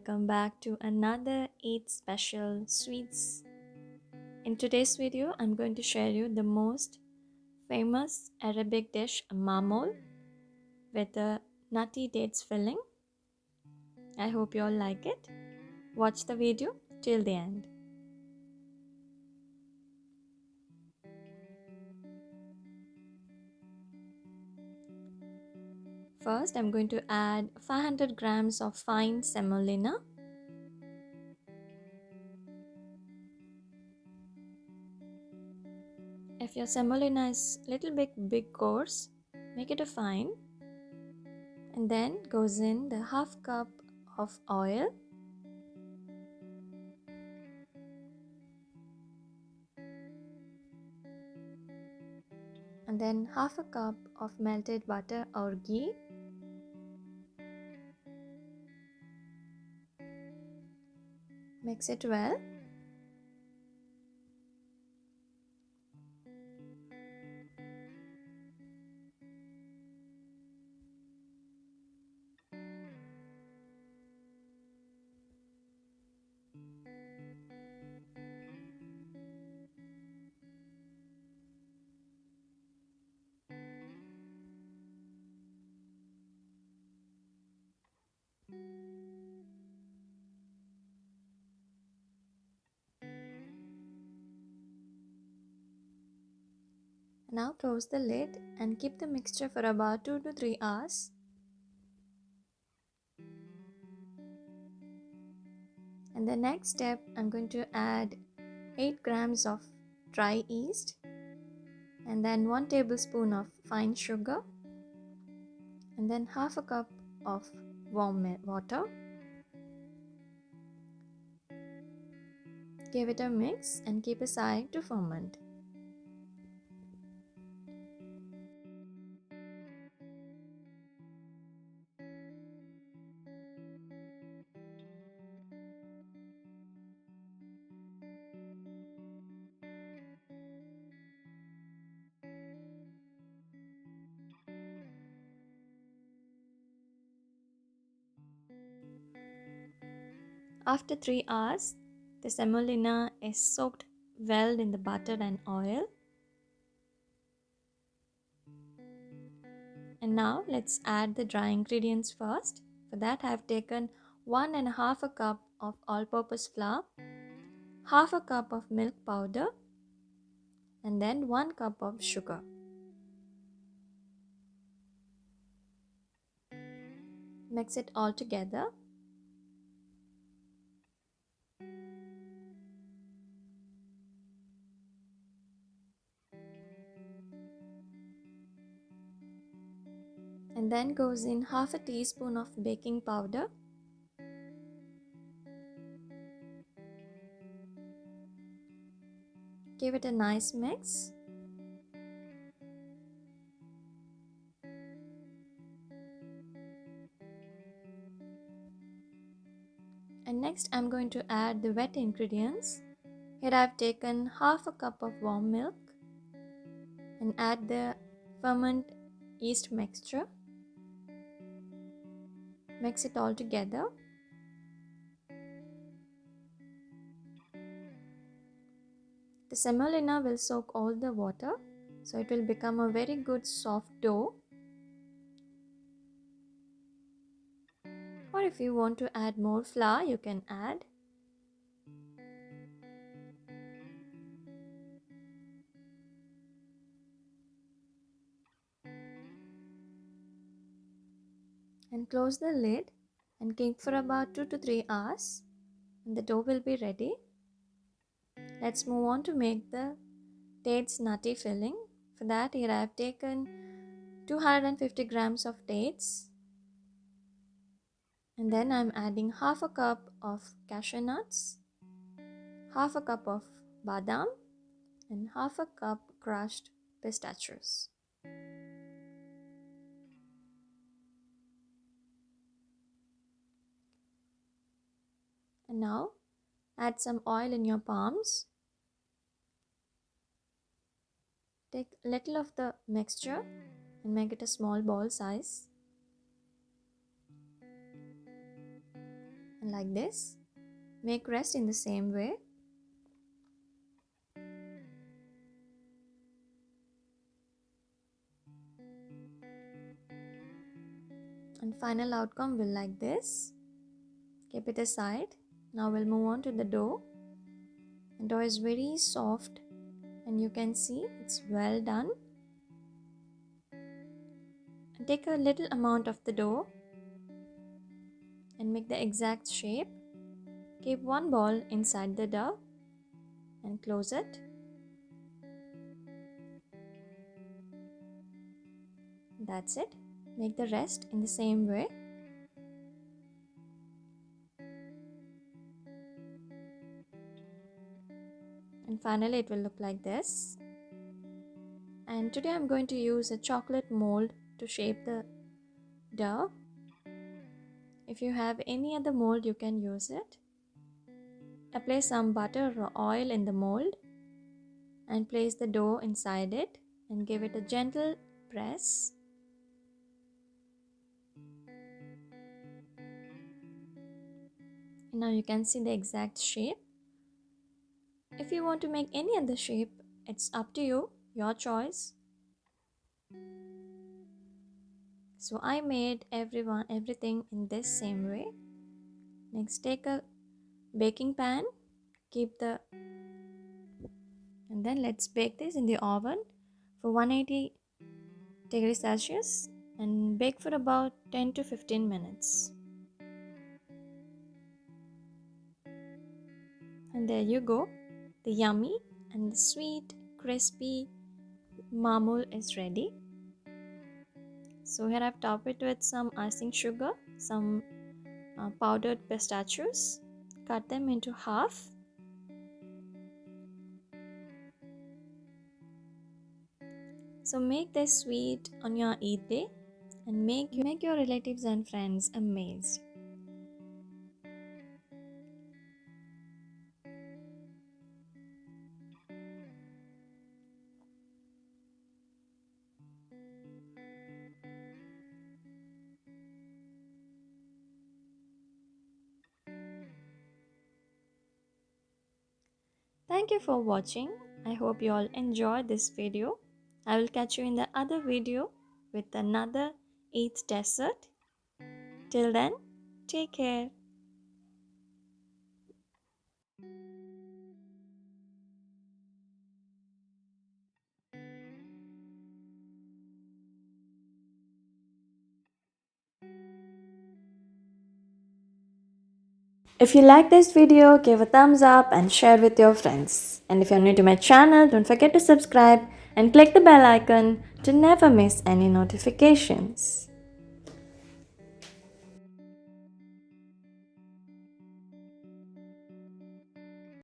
welcome back to another Eid special sweets. In today's video, I'm going to share you the most famous Arabic dish Maamoul with a nutty dates filling. I hope you all like it. Watch the video till the end. First, I'm going to add 500 grams of fine semolina. If your semolina is little bit coarse, make it a fine. And then goes in the half cup of oil. And then half a cup of melted butter or ghee. Mix it well. Now close the lid and keep the mixture for about 2 to 3 hours. And the next step, I'm going to add 8 grams of dry yeast and then 1 tablespoon of fine sugar and then half a cup of warm water. Give it a mix and keep aside to ferment. After 3 hours, the semolina is soaked well in the butter and oil. And now let's add the dry ingredients first. For that I have taken 1.5 cup of all-purpose flour, half a cup of milk powder, and then 1 cup of sugar. Mix it all together. And then goes in half a teaspoon of baking powder. Give it a nice mix. And next I'm going to add the wet ingredients. Here I've taken half a cup of warm milk and add the ferment yeast mixture. Mix it all together. The semolina will soak all the water, so it will become a very good soft dough. Or if you want to add more flour, you can add. And close the lid and keep for about 2 to 3 hours and the dough will be ready. Let's move on to make the dates nutty filling. For that, here I have taken 250 grams of dates and then I'm adding half a cup of cashew nuts, half a cup of badam and half a cup crushed pistachios. And now add some oil in your palms. Take a little of the mixture and make it a small ball size. and like this. Make rest in the same way. And final outcome will like this. Keep it aside. Now we'll move on to the dough. The dough is very soft and you can see it's well done. And take a little amount of the dough and make the exact shape. Keep one ball inside the dough and close it. That's it. Make the rest in the same way. And finally it will look like this. And today I'm going to use a chocolate mold to shape the dough. If you have any other mold, you can use it. Apply some butter or oil in the mold and place the dough inside it and give it a gentle press. Now you can see the exact shape. If you want to make any other shape, it's up to you, your choice. So I made everything in this same way. Next, take a baking pan, and then let's bake this in the oven for 180 degrees Celsius and bake for about 10 to 15 minutes. And there you go, the yummy and the sweet, crispy Maamoul is ready. So here I've topped it with some icing sugar, some powdered pistachios. Cut them into half. So make this sweet on your Eid day and make your relatives and friends amazed. Thank you for watching. I hope you all enjoyed this video. I will catch you in the other video with another Eid dessert. Till then, take care. If you like this video, give a thumbs up and share with your friends. And if you're new to my channel, don't forget to subscribe and click the bell icon to never miss any notifications.